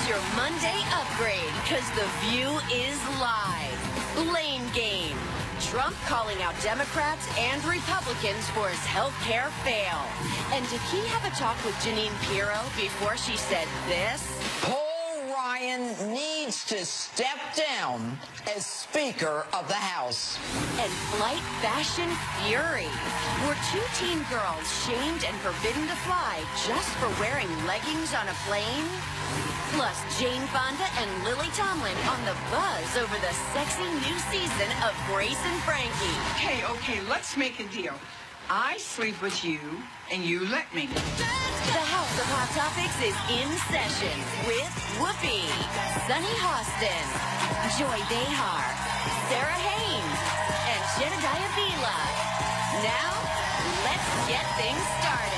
your Monday upgrade, because The View is live. Blame game. Trump calling out Democrats and Republicans for his health care fail. And did he have a talk with Jeanine Pirro before she said this? Paul Ryan needs to step down as Speaker of the House. And flight fashion fury. Were two teen girls shamed and forbidden to fly just for wearing leggings on a plane? Plus, Jane Fonda and Lily Tomlin on the buzz over the sexy new season of Grace and Frankie. Okay, let's make a deal. I sleep with you, and you let me. The House of Hot Topics is in session with Whoopi, Sunny Hostin, Joy Behar, Sarah Haynes, and Jedediah Bila. Now, let's get things started.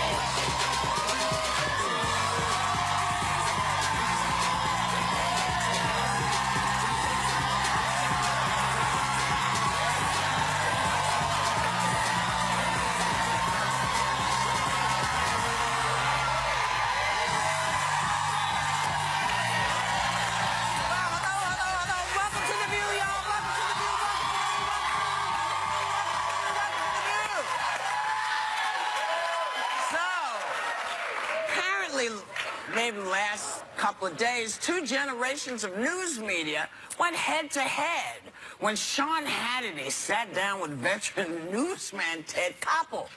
Maybe the last couple of days, two generations of news media went head-to-head when Sean Hannity sat down with veteran newsman Ted Koppel,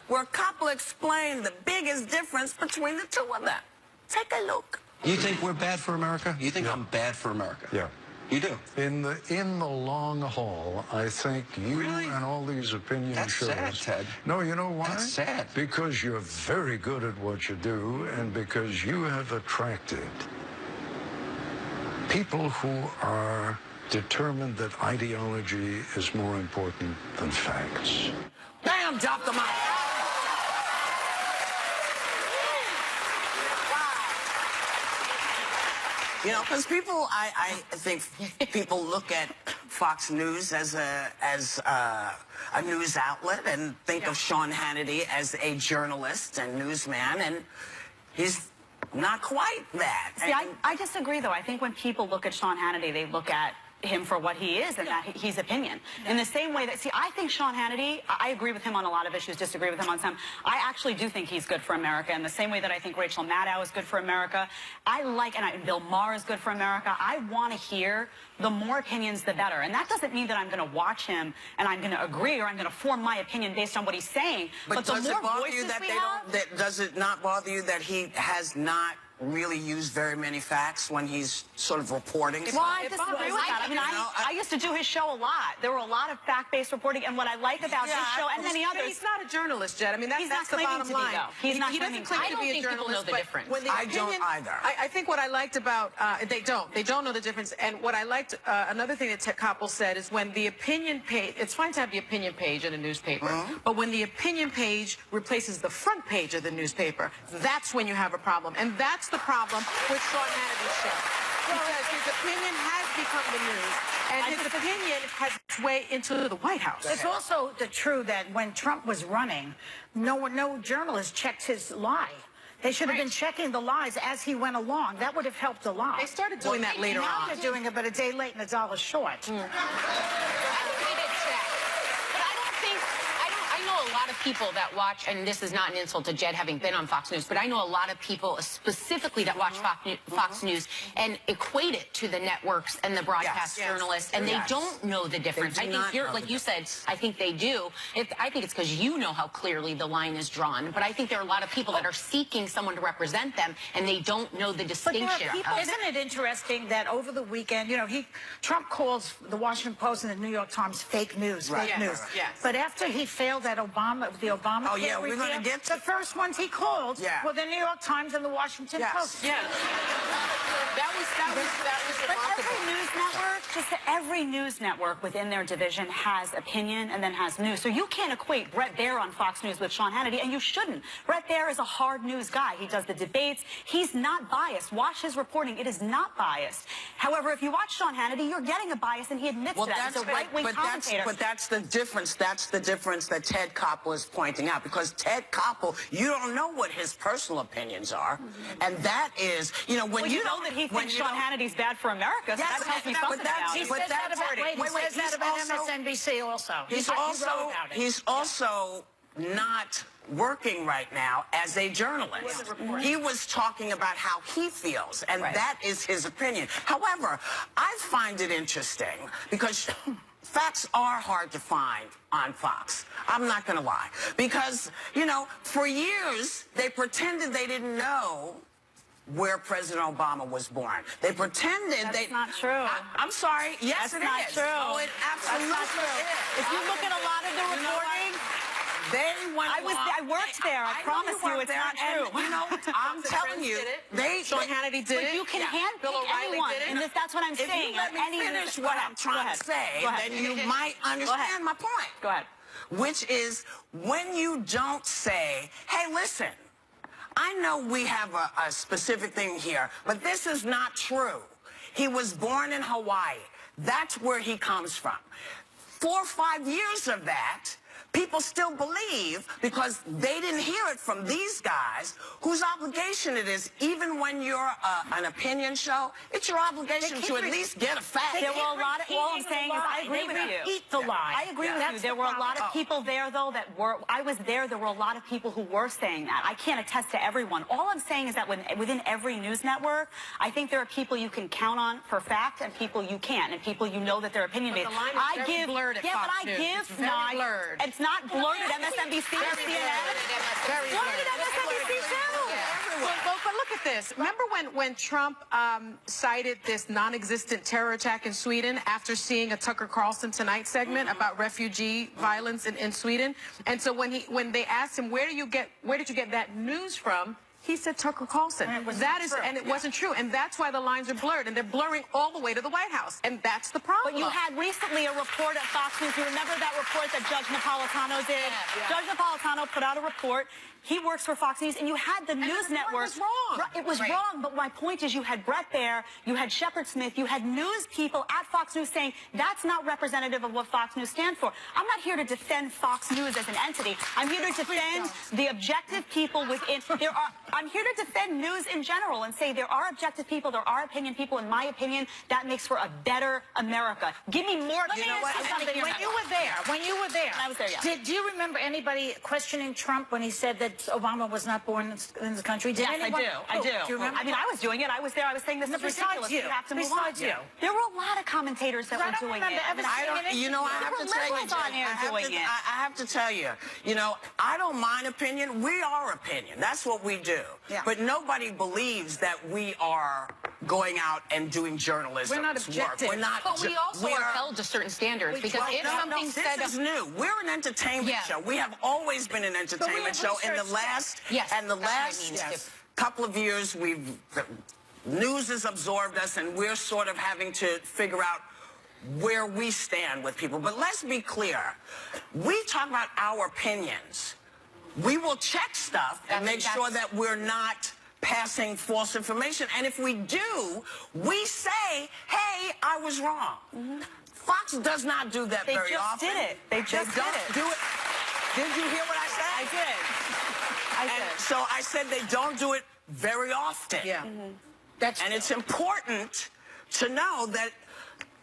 where Koppel explained the biggest difference between the two of them. Take a look. You think we're bad for America? You think I'm bad for America? Yeah. You do? In the long haul, I think you Really? and all these opinion That's shows. sad, Ted. No, you know why? That's sad. Because you're very good at what you do, and because you have attracted people who are determined that ideology is more important than facts. Bam, drop the mic. You know, because people, I think people look at Fox News as a news outlet and think of Sean Hannity as a journalist and newsman, and he's not quite that. See, I disagree, though. I think when people look at Sean Hannity, they look at him for what he is and that he's opinion. In the same way that, see, I think Sean Hannity, I agree with him on a lot of issues, disagree with him on some. I actually do think he's good for America in the same way that I think Rachel Maddow is good for America. And Bill Maher is good for America. I want to hear the more opinions, the better. And that doesn't mean that I'm going to watch him and I'm going to agree or I'm going to form my opinion based on what he's saying. But the does more it bother voices you that we they have, don't? Does it not bother you that he has not really used very many facts when he's sort of reporting? Well, I disagree with that. I mean, I used to do his show a lot. There were a lot of fact-based reporting, and what I like about his show and many others. He's not a journalist, Jed. I mean, that's the bottom line. He's not he doesn't claim to be a journalist. Know the difference. When the I don't either. I think what I liked about they don't know the difference. And what I liked, another thing that Ted Koppel said is when the opinion page, it's fine to have the opinion page in a newspaper, but when the opinion page replaces the front page of the newspaper, that's when you have a problem, and that's the problem with Sean Hannity's show. Because his opinion has become the news, and his opinion has its way into the White House. It's also true that when Trump was running, no journalist checked his lie. They should have been checking the lies as he went along. That would have helped a lot. They started doing that later on. Now they're doing it, but a day late and a dollar short. A lot of people that watch, and this is not an insult to Jed having been on Fox News, but I know a lot of people specifically that watch Fox News and equate it to the networks and the broadcast journalists, and they don't know the difference. I think you're, like you said, I think they do. I think it's because you know how clearly the line is drawn, but I think there are a lot of people that are seeking someone to represent them, and they don't know the distinction. But there are people, isn't it interesting that over the weekend, you know, Trump calls the Washington Post and the New York Times fake news, fake news. But after he failed at the Obama we're going to get the first ones he called were the New York Times and the Washington Post. That was remarkable. Every news network within their division has opinion and then has news. So you can't equate Bret Baier on Fox News with Sean Hannity, and you shouldn't. Bret Baier is a hard news guy. He does the debates. He's not biased. Watch his reporting. It is not biased. However, if you watch Sean Hannity, you're getting a bias, and he admits that. He's a right-wing commentator. But that's the difference. That's the difference that Ted Koppel is pointing out, because Ted Koppel, you don't know what his personal opinions are, and that is, you know, when Well, you know that he thinks Sean Hannity's bad for America, so that tells me something about He it. says that about MSNBC also. He's also not working right now as a journalist. He was talking about how he feels, and that is his opinion. However, I find it interesting because facts are hard to find on Fox. I'm not going to lie. Because, you know, for years, they pretended they didn't know where President Obama was born. They pretended That's not true. I'm sorry. Yes, That's it not is. true. Oh, it absolutely is. If you look at a lot of the reporting, I worked there. I promise you, it's not true. And, you know, I'm telling you, Sean Hannity did it. But you can handpick anyone, and that's what I'm saying. If you let me finish what I'm trying to say, then you might understand my point. Go ahead. Which is, when you don't say, hey, listen, I know we have a specific thing here, but this is not true. He was born in Hawaii. That's where he comes from. 4 or 5 years of that, people still believe, because they didn't hear it from these guys, whose obligation it is, even when you're an opinion show, it's your obligation to at least get a fact. There were a lot of, all I'm saying is I agree with you. Eat the lie. I agree with you. There were a lot of people there, though, that were, I was there were a lot of people who were saying that. I can't attest to everyone. All I'm saying is that within every news network, I think there are people you can count on for fact and people you can't, and people you know that their opinion based. The line is very blurred at Fox News. It's very blurred. It's not blurred at MSNBC or CNN. Very blurred at MSNBC too. But look at this. Remember when Trump cited this non-existent terror attack in Sweden after seeing a Tucker Carlson Tonight segment about refugee violence in Sweden? And so when they asked him, where did you get that news from? He said Tucker Carlson. And it wasn't true. And that's why the lines are blurred. And they're blurring all the way to the White House. And that's the problem. But you had recently a report at Fox News. You remember that report that Judge Napolitano did? Yeah. Judge Napolitano put out a report. He works for Fox News, and you had the news network. It was wrong. It was wrong, but my point is you had Brett Baer, you had Shepard Smith, you had news people at Fox News saying that's not representative of what Fox News stands for. I'm not here to defend Fox News as an entity. I'm here to defend the objective people within. I'm here to defend news in general and say there are objective people, there are opinion people. In my opinion, that makes for a better America. Give me more. Let me ask you something. When you were there, I was there, yeah. Do you remember anybody questioning Trump when he said that Obama was not born in the country? Yes, I do. Do you remember? I mean, I was doing it. I was there. I was saying this is ridiculous. You. We have to move Besides on. you. There were a lot of commentators that were doing it. I have to tell you, I don't mind opinion. We are opinion. That's what we do. Yeah. But nobody believes that we are going out and doing journalism. We're not objective. We're not. But we also are held to certain standards, because if something said... This is new. We're an entertainment show. We have always been an entertainment show. In the last couple of years, news has absorbed us, and we're sort of having to figure out where we stand with people. But let's be clear. We talk about our opinions. We will check stuff and make sure that we're not passing false information. And if we do, we say, hey, I was wrong. Fox does not do that very often. They just did it. Do it. Did you hear what I said? I did. So I said they don't do it very often. Yeah. And it's important to know that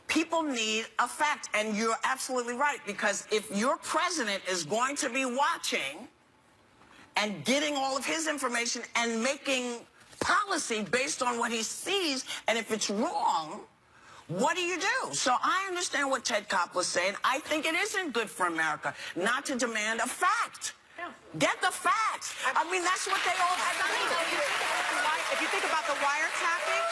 people need a fact. And you're absolutely right, because if your president is going to be watching and getting all of his information and making policy based on what he sees, and if it's wrong, what do you do? So I understand what Ted Kopp was saying. I think it isn't good for America not to demand a fact. Get the facts. I mean, that's what they all have done. If you think about the wiretapping,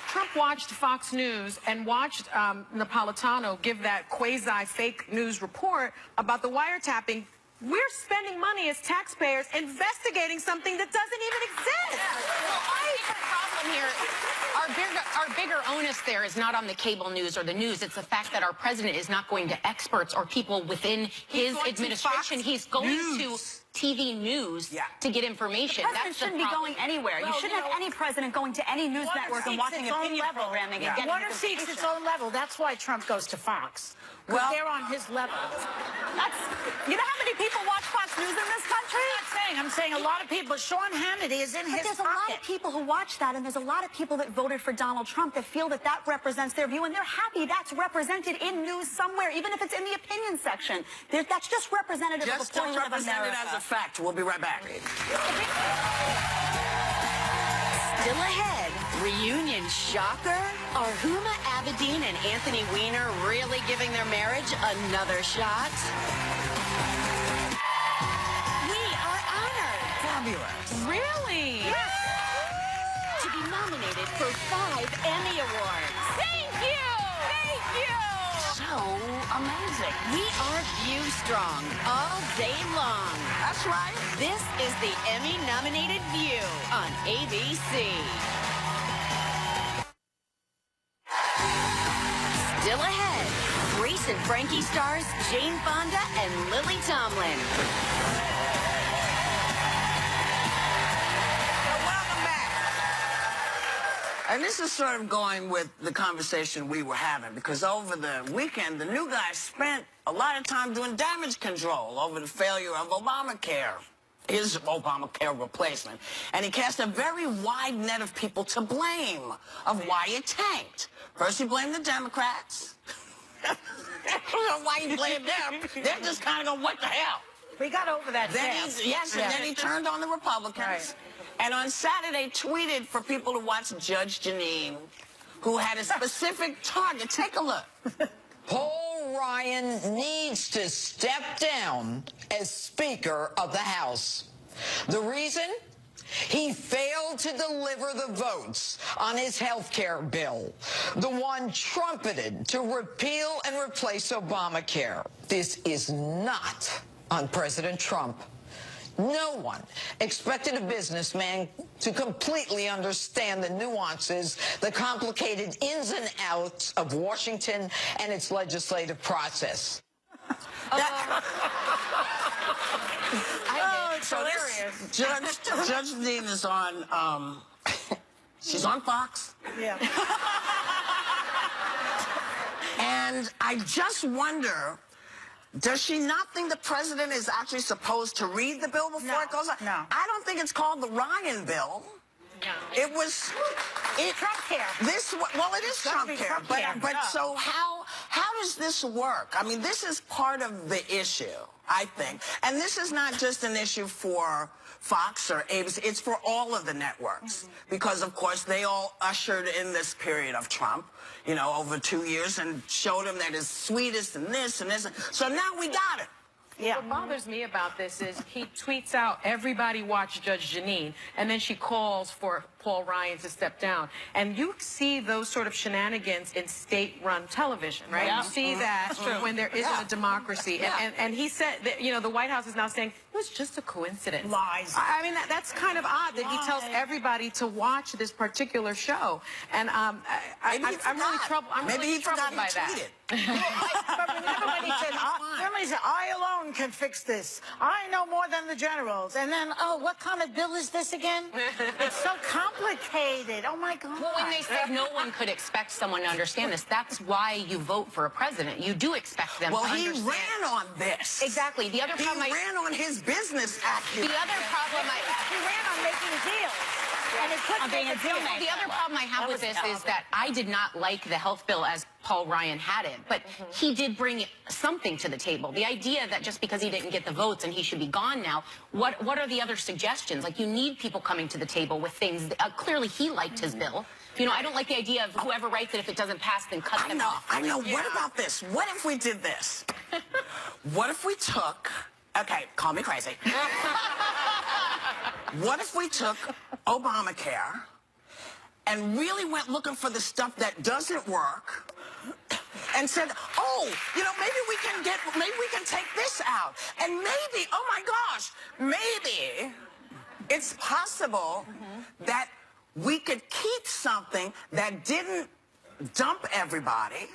Trump watched Fox News and watched Napolitano give that quasi-fake news report about the wiretapping. We're spending money as taxpayers investigating something that doesn't even exist. Well, I problem here. Our bigger onus there is not on the cable news or the news. It's the fact that our president is not going to experts or people within his administration. He's going to TV news to get information. The president shouldn't be going anywhere. Well, you shouldn't have any president going to any news network and watching opinion programming and getting Warner seeks its own level. That's why Trump goes to Fox. Well, they're on his level. You know how many people watch Fox News in this country? I'm saying a lot of people. Sean Hannity is in his pocket. There's a lot of people who watch that, and there's a lot of people that voted for Donald Trump that feel that that represents their view, and they're happy that's represented in news somewhere, even if it's in the opinion section. That's just representative of a portion of America. Just don't represent it as a fact. We'll be right back. Still ahead, reunion shocker? Are Huma Abedin and Anthony Weiner really giving their marriage another shot? We are honored. Fabulous. Really? Yes. To be nominated for 5 Emmy Awards. Thank you! Thank you! So amazing. We are View Strong all day long. That's right. This is the Emmy-nominated View on ABC. Still ahead, Grace and Frankie stars Jane Fonda and Lily Tomlin. Welcome back. And this is sort of going with the conversation we were having, because over the weekend, the new guy spent a lot of time doing damage control over the failure of Obamacare, his Obamacare replacement. And he cast a very wide net of people to blame of why it tanked. First, he blamed the Democrats. I don't know why he blamed them. They're just kind of going, what the hell? We got over that. Then then he turned on the Republicans. Right. And on Saturday tweeted for people to watch Judge Jeanine, who had a specific target. Take a look. Paul Ryan needs to step down as Speaker of the House. The reason? He failed to deliver the votes on his health care bill, the one trumpeted to repeal and replace Obamacare. This is not on President Trump. No one expected a businessman to completely understand the nuances, the complicated ins and outs of Washington and its legislative process. So this Judge Dean is on, she's on Fox. Yeah. And I just wonder, does she not think the president is actually supposed to read the bill before it goes on? No. I don't think it's called the Ryan bill. No. It was Trump care. Well, it is Trump care. But so how does this work? I mean, this is part of the issue, I think. And this is not just an issue for Fox or ABC. It's for all of the networks. Because, of course, they all ushered in this period of Trump, you know, over 2 years and showed him that his sweetest and this and this. So now we got it. Yeah. What bothers me about this is he tweets out, everybody watch Judge Jeanine, and then she calls for Paul Ryan to step down. And you see those sort of shenanigans in state-run television, right? Yeah. You see that when there isn't a democracy. And he said that, you know, the White House is now saying it was just a coincidence. Lies. I mean, that's kind of odd that he tells everybody to watch this particular show. And I'm really troubled. Maybe he forgot by that. But remember when he said, I alone can fix this. I know more than the generals. And then, oh, what kind of bill is this again? It's so complicated. Oh, my God. Well, when they said no one could expect someone to understand this, that's why you vote for a president. You do expect them to understand. Well, he ran on this. Exactly. The other problem he ran on his business acumen. The other problem he ran on making deals. And it could being a deal maker. The other problem I have with this is that I did not like the health bill as Paul Ryan had it, but he did bring something to the table. The idea that just because he didn't get the votes and he should be gone now, what are the other suggestions? Like, you need people coming to the table with things. Clearly, he liked his bill. You know, I don't like the idea of whoever writes it, if it doesn't pass, then cut them off. I know. Yeah. What about this? What if we did this? What if we took... Okay, call me crazy. What if we took Obamacare and really went looking for the stuff that doesn't work and said, oh, you know, maybe we can take this out. And maybe, oh my gosh, maybe it's possible that we could keep something that didn't dump everybody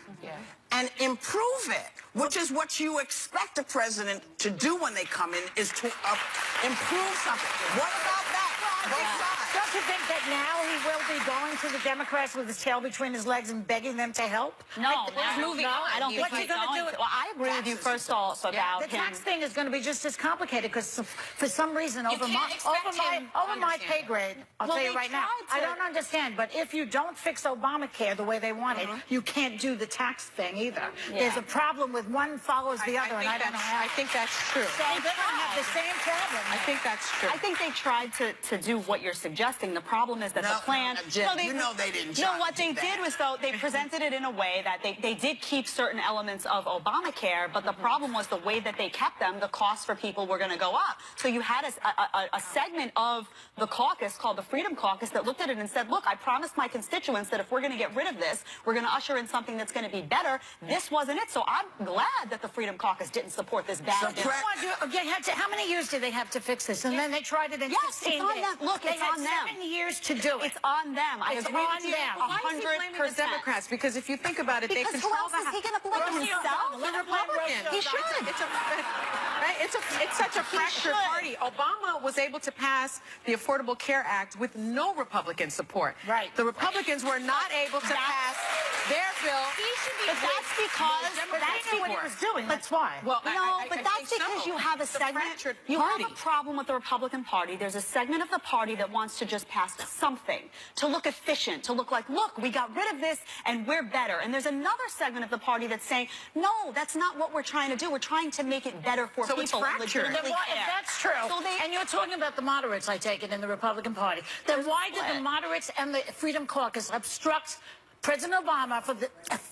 and improve it, which is what you expect a president to do when they come in, is to improve something. What about that? Both sides. Don't you think that now he will be going to the Democrats with his tail between his legs and begging them to help? No, I don't think What's he he's going to going do? to. Well, I agree with you first off about The tax thing is going to be just as complicated because for some reason over my pay grade, I'll tell you right now, I don't understand. But if you don't fix Obamacare the way they want it, you can't do the tax thing either. There's a problem with one follows the other, and I don't know how. I think that's true. So they're going to have the same problem. I think that's true. I think they tried to do what you're suggesting. The problem is that the plan... Jen, you know they didn't try No, what to do they did was, though, they presented it in a way that they did keep certain elements of Obamacare, but the problem was the way that they kept them, the costs for people were going to go up. So you had a segment of the caucus called the Freedom Caucus that looked at it and said, look, I promised my constituents that if we're going to get rid of this, we're going to usher in something that's going to be better. This wasn't it. So I'm glad that the Freedom Caucus didn't support this bad bill. How many years did they have to fix this? And then they tried it in 16 it's on days. them. Look, it's on them. They had 7 years to do it. It's on them. I agree with you. Why is he blaming the Democrats? Because if you think about it, they control who else is he going to blame himself? The Republicans. He should. It's such a fractured party. Obama was able to pass the Affordable Care Act with no Republican support. Right. The Republicans were not able to pass their bill. But that's because That's what he was doing. That's why. Well, but that's because you have a segment. You have a problem with the Republican Party. There's a segment of the party that wants to just pass something to look efficient, to look like, look, we got rid of this and we're better. And there's another segment of the party that's saying, no, that's not what we're trying to do. We're trying to make it better for people. It's fractured. If that's true, and you're talking about the moderates, I take it, in the Republican Party, then why did the moderates and the Freedom Caucus obstruct President Obama for the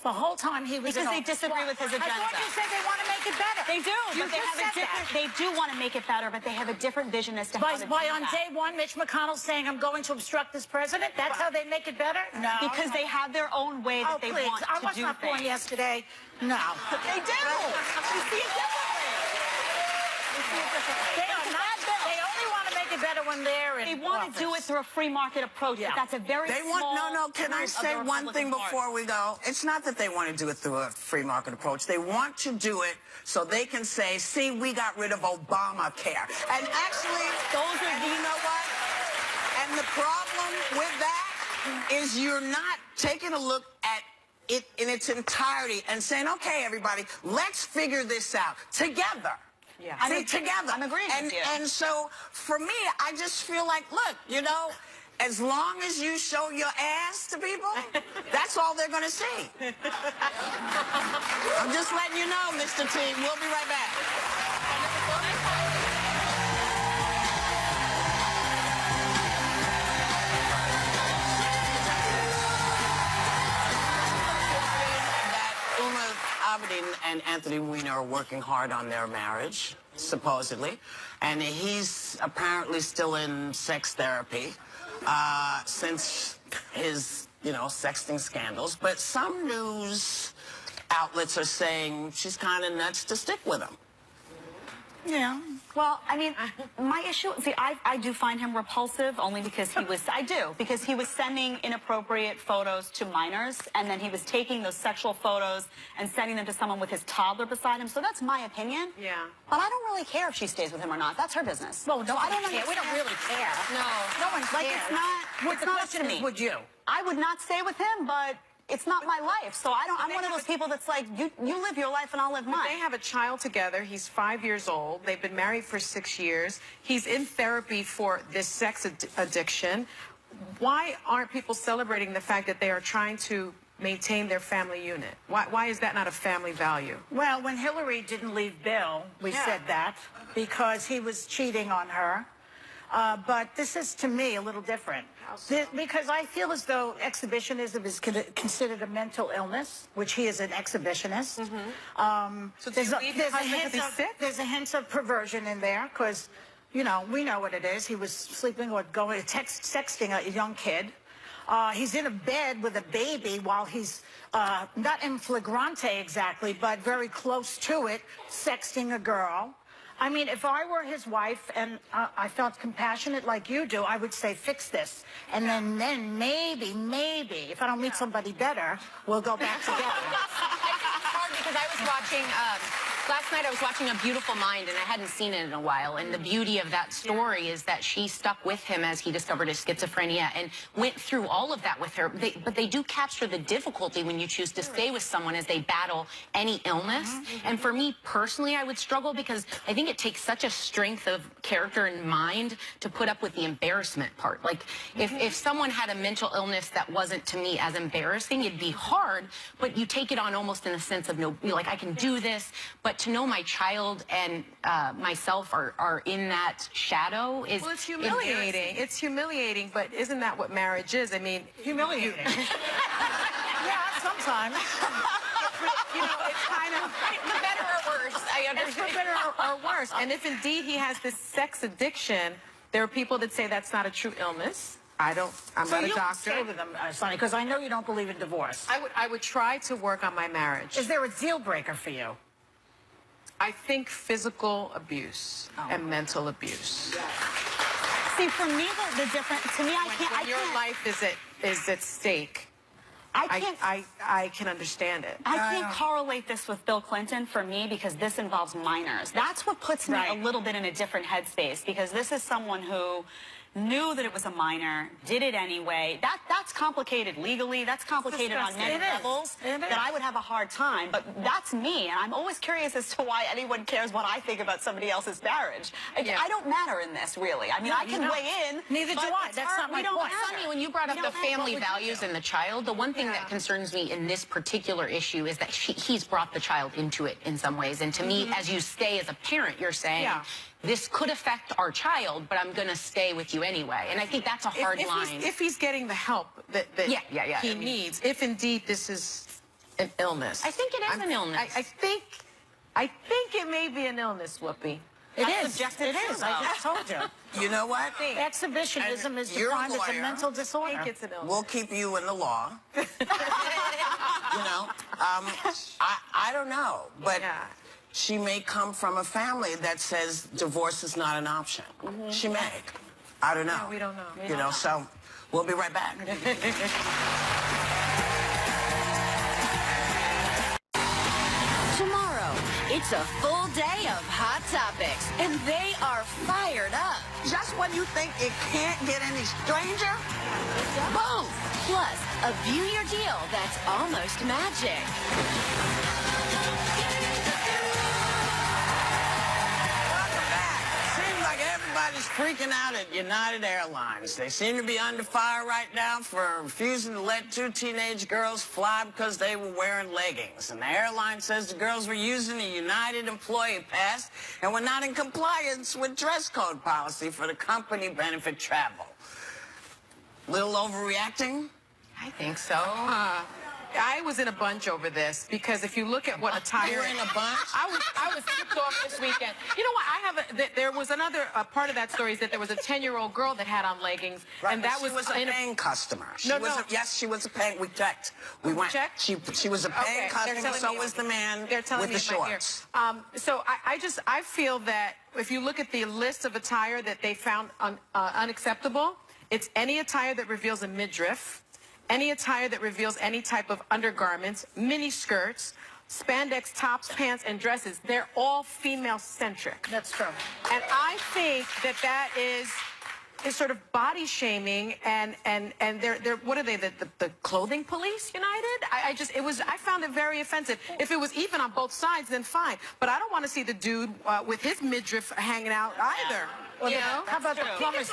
whole time he was in office? Because they disagree with his agenda. I thought you said they want to make it better. They do, but they have a different. They do want to make it better, but they have a different vision as to how to do By on that. day one, Mitch McConnell saying, "I'm going to obstruct this president." That's how they make it better. No, because they have their own way that they want I to was do not born things. yesterday. No, They do. We see it differently. We see it differently. They only want to make it better when they're in They want to do it through a free market approach, but that's a very small Can I say one thing before we go? It's not that they want to do it through a free market approach. They want to do it so they can say, see, we got rid of Obamacare. And actually, you know what? And the problem with that is you're not taking a look at it in its entirety and saying, okay, everybody, let's figure this out together. Yeah. Together. I'm agreeing with you. And so, for me, I just feel like, look, you know, as long as you show your ass to people, that's all they're going to see. I'm just letting you know, Mr. T. We'll be right back. Abedin and Anthony Weiner are working hard on their marriage, supposedly, and he's apparently still in sex therapy since his, sexting scandals. But some news outlets are saying she's kind of nuts to stick with him. Yeah. Well, I mean, my issue, I do find him repulsive only because because he was sending inappropriate photos to minors, and then he was taking those sexual photos and sending them to someone with his toddler beside him. So that's my opinion. Yeah. But I don't really care if she stays with him or not. That's her business. Well, no, I don't care. We don't really care. No one like cares. it's not. It's The not question up to is, me. would you? I would not stay with him, but it's not my life. So I'm one of those people that's like, you live your life and I'll live mine. They have a child together. He's 5 years old. They've been married for 6 years. He's in therapy for this sex addiction. Why aren't people celebrating the fact that they are trying to maintain their family unit? Why is that not a family value? Well, when Hillary didn't leave Bill, we said that because he was cheating on her. But this is, to me, a little different. Because I feel as though exhibitionism is considered a mental illness, which he is an exhibitionist. So there's a hint of perversion in there, because, we know what it is. He was sleeping or sexting a young kid. He's in a bed with a baby while he's not in flagrante exactly, but very close to it, sexting a girl. I mean, if I were his wife and I felt compassionate like you do, I would say, fix this. And then maybe, if I don't meet somebody better, we'll go back together. It's hard because I was watching, last night I was watching A Beautiful Mind, and I hadn't seen it in a while. And the beauty of that story is that she stuck with him as he discovered his schizophrenia and went through all of that with her. But they do capture the difficulty when you choose to stay with someone as they battle any illness. And for me personally, I would struggle because I think it takes such a strength of character and mind to put up with the embarrassment part. Like, if someone had a mental illness that wasn't to me as embarrassing, it'd be hard, but you take it on almost in the sense of, no, like, I can do this. But to know my child and myself are in that shadow is... Well, it's humiliating. It's humiliating, but isn't that what marriage is? I mean... Humiliating. Yeah, sometimes. You know, it's kind of... For better or worse, I understand. It's for better or worse. And if indeed he has this sex addiction, there are people that say that's not a true illness. I'm not a doctor. So you'll stay with him, Sonny, because I know you don't believe in divorce. I would try to work on my marriage. Is there a deal breaker for you? I think physical abuse and mental abuse. See, for me, the difference, to me, When your life is at stake, I can understand it. I can't correlate this with Bill Clinton for me because this involves minors. That's what puts me a little bit in a different headspace because this is someone who knew that it was a minor, did it anyway. That's complicated legally. That's complicated on many levels that I would have a hard time. But that's me, and I'm always curious as to why anyone cares what I think about somebody else's marriage. I don't matter in this, really. I mean, I can weigh in. Neither do I. That's not my point. Sonny, when you brought up the family values and the child, the one thing that concerns me in this particular issue is that he's brought the child into it in some ways. And to me, as you stay as a parent, you're saying, this could affect our child, but I'm going to stay with you anyway. And I think that's a hard line. If he's getting the help that he needs, if indeed this is an illness. I think it is an illness. I think it may be an illness, Whoopi. It is. It is. I just told you. You know what? Exhibitionism is defined as a mental disorder. I think it's an illness. We'll keep you in the law. You know, I don't know, but she may come from a family that says divorce is not an option. She may. I don't know. Yeah, we don't know. You know, so we'll be right back. Tomorrow, it's a full day of hot topics, and they are fired up. Just when you think it can't get any stranger, Boom! Plus, a View Your Deal that's almost magic. everybody's freaking out at United Airlines. They seem to be under fire right now for refusing to let two teenage girls fly because they were wearing leggings. And the airline says the girls were using a United employee pass and were not in compliance with dress code policy for the company benefit travel. Little overreacting? I think so. I was in a bunch over this because if you look at what attire... You were in a bunch? I was tipped off this weekend. You know what? There was another part of that story is that there was a 10-year-old girl that had on leggings. Right, and that she was a paying customer. Yes, she was a paying... We checked. We went. Checked? She was a paying customer, so was the man with the shorts. So I feel that if you look at the list of attire that they found unacceptable, it's any attire that reveals a midriff, any attire that reveals any type of undergarments, mini skirts, spandex tops, pants, and dresses. They're all female-centric. That's true. And I think that is sort of body shaming, and they're what are they, the clothing police, United? I found it very offensive. If it was even on both sides, then fine. But I don't want to see the dude with his midriff hanging out either. Well, you know? How about the plumber's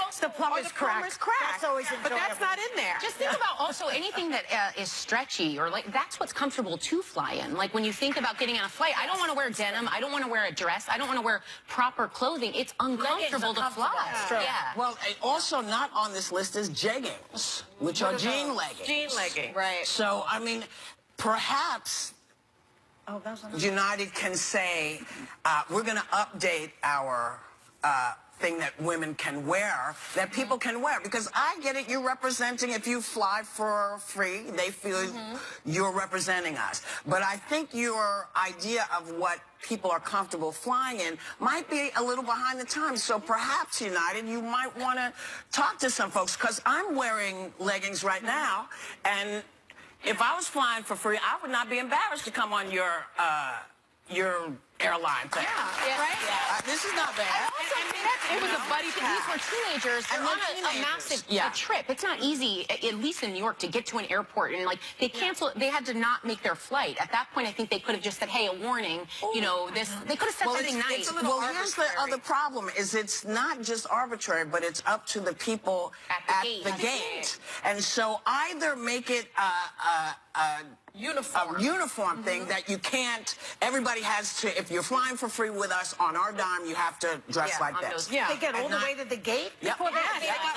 crack? That's always enjoyable. But that's not in there. Just think about also anything that is stretchy or like that's what's comfortable to fly in. Like when you think about getting on a flight, I don't want to wear denim. I don't want to wear a dress. I don't want to wear proper clothing. It's uncomfortable to fly. That's true. Yeah. Well, also not on this list is jeggings, which are jean leggings. Jean leggings. Right. So, I mean, perhaps United can say, we're going to update our thing that women can wear, that people can wear. Because I get it, you're representing, if you fly for free, they feel you're representing us. But I think your idea of what people are comfortable flying in might be a little behind the times. So perhaps, United, you might want to talk to some folks, because I'm wearing leggings right now, and if I was flying for free, I would not be embarrassed to come on your airline thing. Yeah, right? This is not bad. It was a buddy pass. These were teenagers. They're on a massive trip. It's not easy, at least in New York, to get to an airport. And, like, they canceled. They had to not make their flight. At that point, I think they could have just said, hey, a warning. You know, this. They could have said something nice. Here's the other problem, is it's not just arbitrary, but it's up to the people at the gate. And so either make it a uniform thing that you can't, everybody has to, if you're flying for free with us on our dime, you have to dress like this. They get all the way to the gate? Before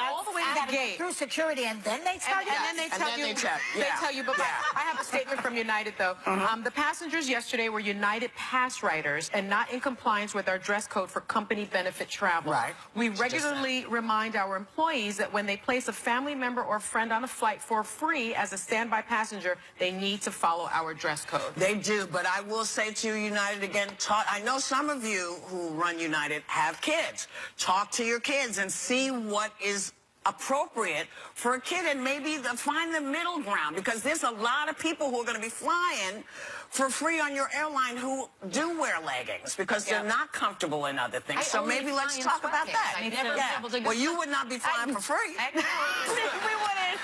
all the way to the gate. Through security, and then they start and then they tell you. They tell you, but I have a statement from United, though. The passengers yesterday were United Pass riders and not in compliance with our dress code for company benefit travel. Right. We regularly remind our employees that when they place a family member or friend on a flight for free as a standby passenger, they need to follow our dress code. They do, but I will say to you, United, again, I know some of you who run United have kids. Talk to your kids and see what is appropriate for a kid, and maybe find the middle ground, because there's a lot of people who are going to be flying for free on your airline who do wear leggings because they're not comfortable in other things. So maybe let's talk about that. Well, you would not be flying for free. We wouldn't.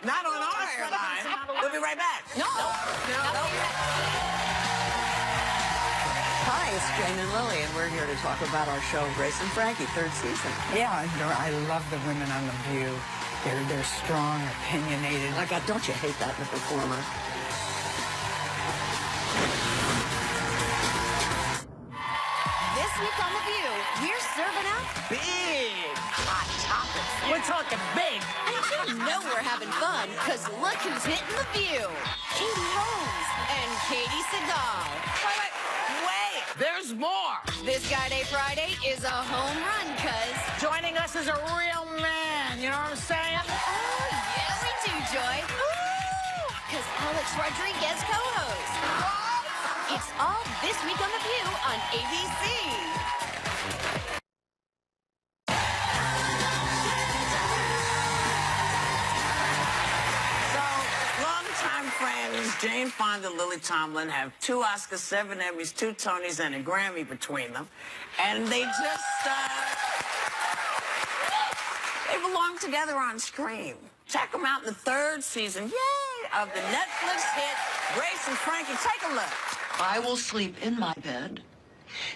Not on our airline. We'll be right back. No. Hi, it's Jane and Lily, and we're here to talk about our show, Grace and Frankie, third season. Yeah, I love the women on The View. They're strong, opinionated. Don't you hate that in a performer? This week on The View, we're serving up Big hot topics. We're talking big. and you know we're having fun, because look who's hitting The View. Katie Holmes and Katie Seagal. Wait, there's more. This Guy Day Friday is a home run, cuz. Joining us is a real man, you know what I'm saying? Oh, yeah, we do, Joy. Because Alex Rodriguez co-hosts. It's all this week on The View on ABC. Jane Fonda and Lily Tomlin have 2 Oscars, 7 Emmys, 2 Tonys, and a Grammy between them. And they just, they belong together on screen. Check them out in the 3rd season, yay, of the Netflix hit Grace and Frankie. Take a look. I will sleep in my bed.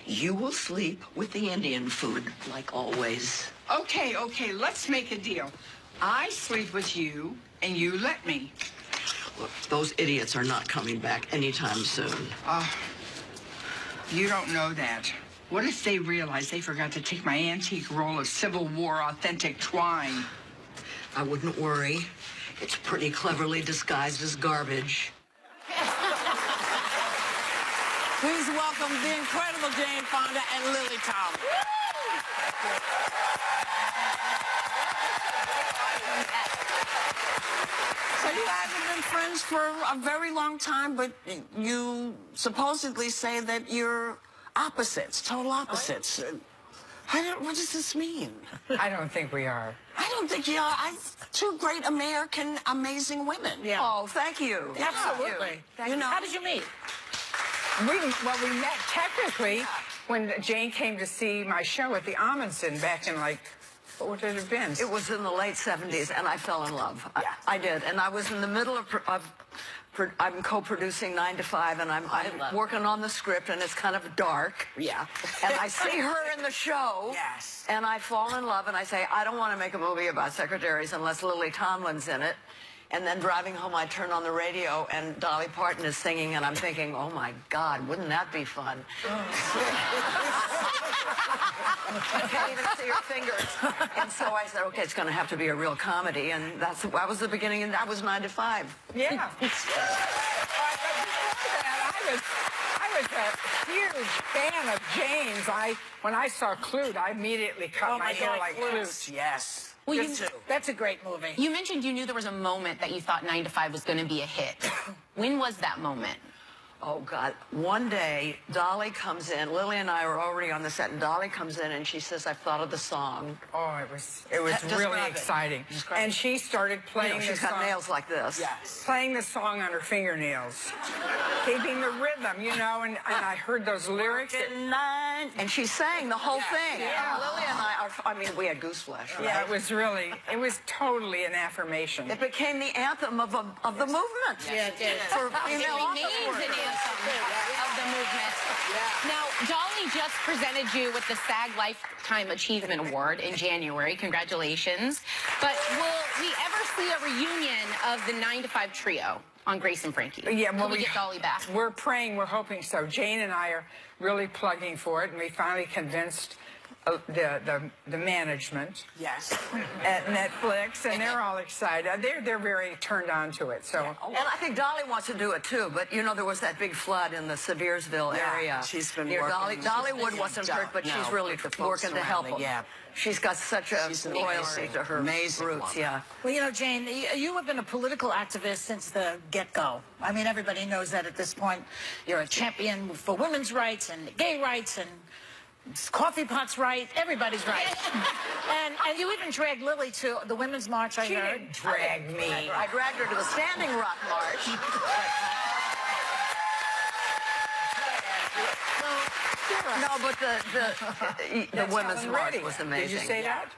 You will sleep with the Indian food, like always. Okay, let's make a deal. I sleep with you, and you let me. Look, those idiots are not coming back anytime soon. You don't know that. What if they realize they forgot to take my antique roll of Civil War authentic twine? I wouldn't worry. It's pretty cleverly disguised as garbage. Please welcome the incredible Jane Fonda and Lily Tomlin. So you guys have been friends for a very long time, but you supposedly say that you're opposites, total opposites. What does this mean? I don't think we are. I don't think you are. 2 great American, amazing women. Yeah. Oh, thank you. Absolutely. You know. How did you meet? We met technically when Jane came to see my show at the Amundsen back in, like, what would it have been? It was in the late 70s, and I fell in love. I did. And I was in the middle of I'm co-producing 9 to 5, and I'm working on the script, and it's kind of dark. Yeah. And I see her in the show. Yes. And I fall in love, and I say, I don't want to make a movie about secretaries unless Lily Tomlin's in it. And then driving home, I turn on the radio, and Dolly Parton is singing, and I'm thinking, oh, my God, wouldn't that be fun? I can't even see her fingers. And so I said, okay, it's going to have to be a real comedy. And that was the beginning, and that was 9 to 5. Yeah. I was a huge fan of Jane's. When I saw Clute, I immediately cut my hair like Clute. Yes. Well, That's a great movie. You mentioned you knew there was a moment that you thought 9 to 5 was going to be a hit. When was that moment? Oh, God. One day, Dolly comes in. Lily and I were already on the set, and Dolly comes in, and she says, I've thought of the song. Oh, it was really exciting. And she started playing the song. She's got nails like this. Yes. Playing the song on her fingernails. Keeping the rhythm, you know, and I heard those lyrics. And she sang the whole thing. Yeah. Lily and I we had goose flesh, right? Yeah, it was totally an affirmation. It became the anthem of the movement. Yeah, it did. For It female remains entrepreneurs. an anthem of the movement. Now, Dolly just presented you with the SAG Lifetime Achievement Award in January. Congratulations. But will we ever see a reunion of the 9 to 5 trio on Grace and Frankie? Yeah, well, Will we get Dolly back? We're praying, we're hoping so. Jane and I are really plugging for it, and we finally convinced the management at Netflix, and they're all excited. They're very turned on to it. So, and I think Dolly wants to do it too. But you know, there was that big flood in the Seversville area. She's been near working. Dollywood wasn't hurt, but she's really working to help them. Yeah. She's got such a loyalty to her roots. Yeah. Well, you know, Jane, you have been a political activist since the get-go. I mean, everybody knows that at this point. You're a champion for women's rights and gay rights and coffee pots right. Everybody's right. and you even dragged Lily to the Women's March, I heard. She didn't drag me. I dragged her to the Standing Rock March. No, but the Women's March was amazing. Did you say that?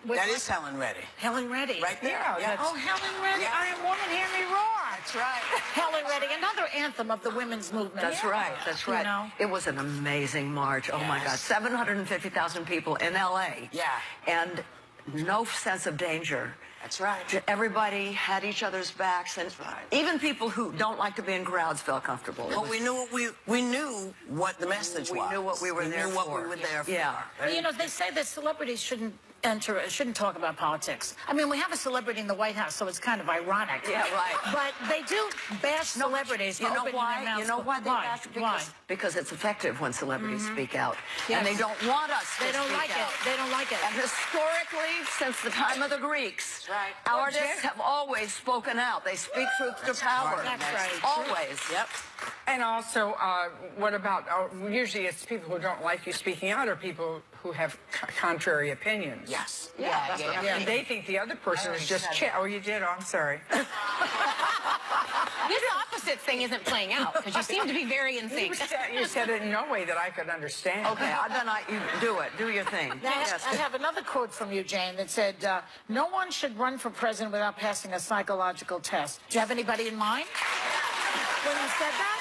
That is Helen Reddy. Helen Reddy. Right there. Yeah, Oh, Helen Reddy. I am woman, hear me roar. That's right. Helen Reddy, another anthem of the women's movement. That's right. That's right. You know? It was an amazing march. Oh, my God. 750,000 people in L.A. Yeah. And no sense of danger. That's right. Everybody had each other's backs, and even people who don't like to be in crowds felt comfortable. Well, we knew what the message was. We knew what we were there for. We knew what we were there for. Yeah. Well, you know, they say that celebrities shouldn't talk about politics. I mean, we have a celebrity in the White House, so it's kind of ironic. Yeah, right. But they do bash celebrities. You know opening why? their mouths. You know why they bash? Why? Because it's effective when celebrities speak out. And they don't want us to They don't speak like out. it. They don't like it. And historically, since the time of the Greeks, artists have always spoken out. They speak truth to power. That's right. Always. Yep. And also, what about, usually it's people who don't like you speaking out or people who have contrary opinions. Yes. Yeah. And they think the other person is just Oh, you did? Oh, I'm sorry. This opposite thing isn't playing out because you seem to be very in sync. You said it in no way that I could understand. Okay, then you do it. Do your thing. I have another quote from you, Jane, that said, no one should run for president without passing a psychological test. Do you have anybody in mind when you said that?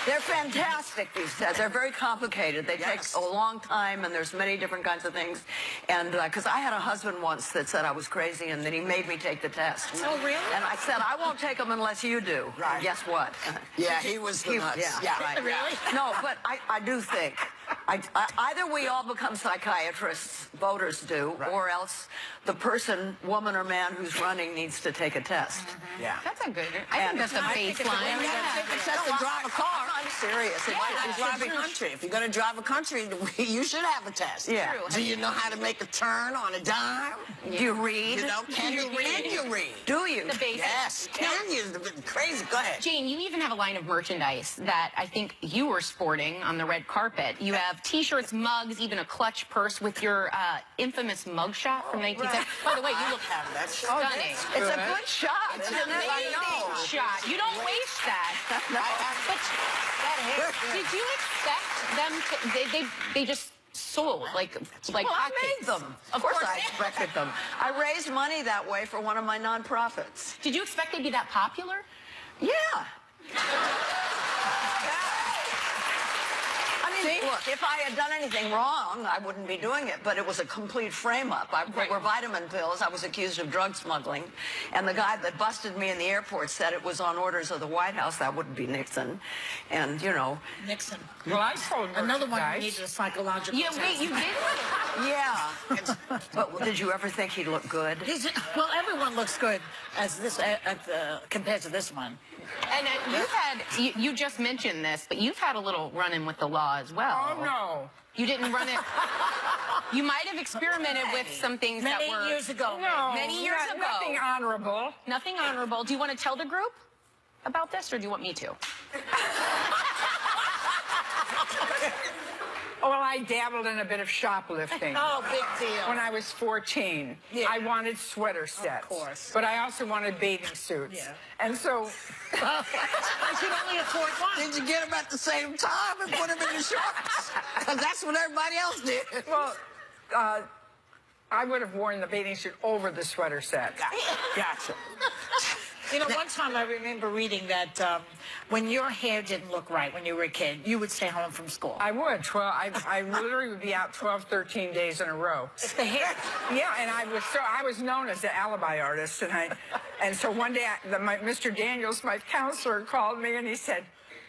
They're fantastic, these tests. They're very complicated. They take a long time, and there's many different kinds of things. And because I had a husband once that said I was crazy, and then he made me take the test. Oh, really? And I said, I won't take them unless you do. Right. And guess what? Yeah, he was the nuts. Yeah, right. Really? No, but I do think either we all become psychiatrists, voters do, or else the person, woman or man who's running needs to take a test. Yeah. That's a good. I think that's a baseline. It's just to drive a car. I'm serious. Why not drive a country? If you're going to drive a country, you should have a test. Yeah. Do you know how to make a turn on a dime? Do you read? You know, can you read? Do you? The basics. Yes. Can you? Crazy. Go ahead. Jane, you even have a line of merchandise that I think you were sporting on the red carpet. You have T-shirts, mugs, even a clutch purse with your infamous mugshot from 1970. By the way, you look stunning. It's a good shot. It's isn't an it? I amazing know. shot. You don't waste that. But did you expect them to? They just sold like Well, I hotcakes. made them. Of course course. I expected them. I raised money that way for one of my nonprofits. Did you expect they'd be that popular? Yeah. I mean, look, if I had done anything wrong, I wouldn't be doing it, but it was a complete frame-up. They were vitamin pills. I was accused of drug smuggling, and the guy that busted me in the airport said it was on orders of the White House. That wouldn't be Nixon. And, you know. Nixon. Well, I told Another one who needed a psychological test. Wait, you did? Yeah. But did you ever think he'd look good? Well, everyone looks good as this compared to this one. And you've had, you just mentioned this, but you've had a little run-in with the law as well. Oh, no. You didn't run it. You might have experimented with some things that were... Many years ago. No, Many years ago. Nothing honorable. Nothing honorable. Do you want to tell the group about this, or do you want me to? Well, I dabbled in a bit of shoplifting. Oh, big deal. When I was 14. Yeah. I wanted sweater sets. Of course. But I also wanted bathing suits. Yeah. And so... I could only afford one. Did you get them at the same time and put them in your shorts? Because that's what everybody else did. Well, I would have worn the bathing suit over the sweater set. Gotcha. You know, one time I remember reading that when your hair didn't look right when you were a kid, you would stay home from school. I would. I literally would be out 12, 13 days in a row. It's the hair. Yeah, and I was known as the alibi artist, and so one day Mr. Daniels, my counselor, called me and he said,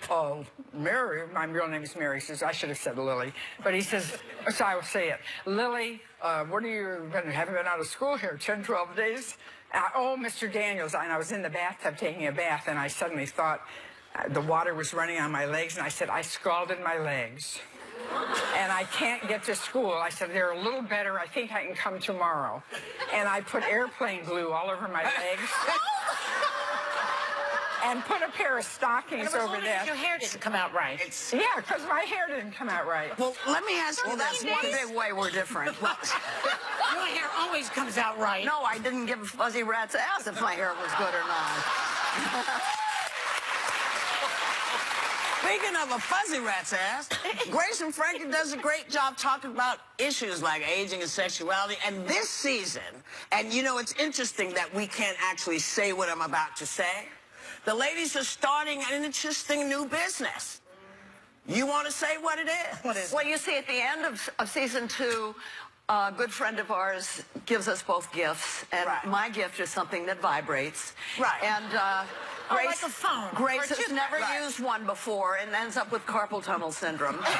"Oh, Mary," my real name is Mary. He says, I should have said Lily, but he says, so I will say it, "Lily, what are you haven't been out of school here 10, 12 days?" Oh, Mr. Daniels, and I was in the bathtub taking a bath, and I suddenly thought the water was running on my legs, and I said, "I scalded my legs, and I can't get to school." I said, "They're a little better. I think I can come tomorrow." And I put airplane glue all over my legs. And put a pair of stockings over there. Your hair didn't come out right. Yeah, because my hair didn't come out right. Well, let me ask you this. One big way we're different. Your hair always comes out right. No, I didn't give a fuzzy rat's ass if my hair was good or not. Speaking of a fuzzy rat's ass, Grace and Frankie does a great job talking about issues like aging and sexuality. And this season, and you know, it's interesting that we can't actually say what I'm about to say. The ladies are starting an interesting new business. You want to say what it is? What is it? Well, you see, at the end of season 2, a good friend of ours gives us both gifts, and Right. my gift is something that vibrates. Right. And Grace, like a phone. Grace Or has two- never Right. used one before and ends up with carpal tunnel syndrome. Now,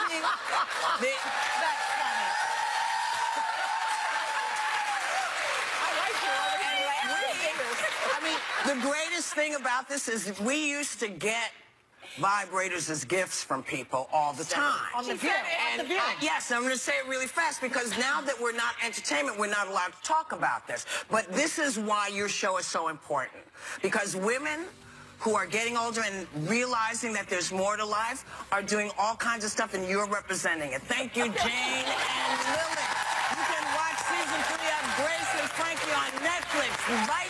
see, the greatest thing about this is we used to get vibrators as gifts from people all the time. On the video. Yes, I'm going to say it really fast because now that we're not entertainment, we're not allowed to talk about this. But this is why your show is so important. Because women who are getting older and realizing that there's more to life are doing all kinds of stuff, and you're representing it. Thank you, Jane and Lily. You can watch season 3 of Grace and Frankie on Netflix right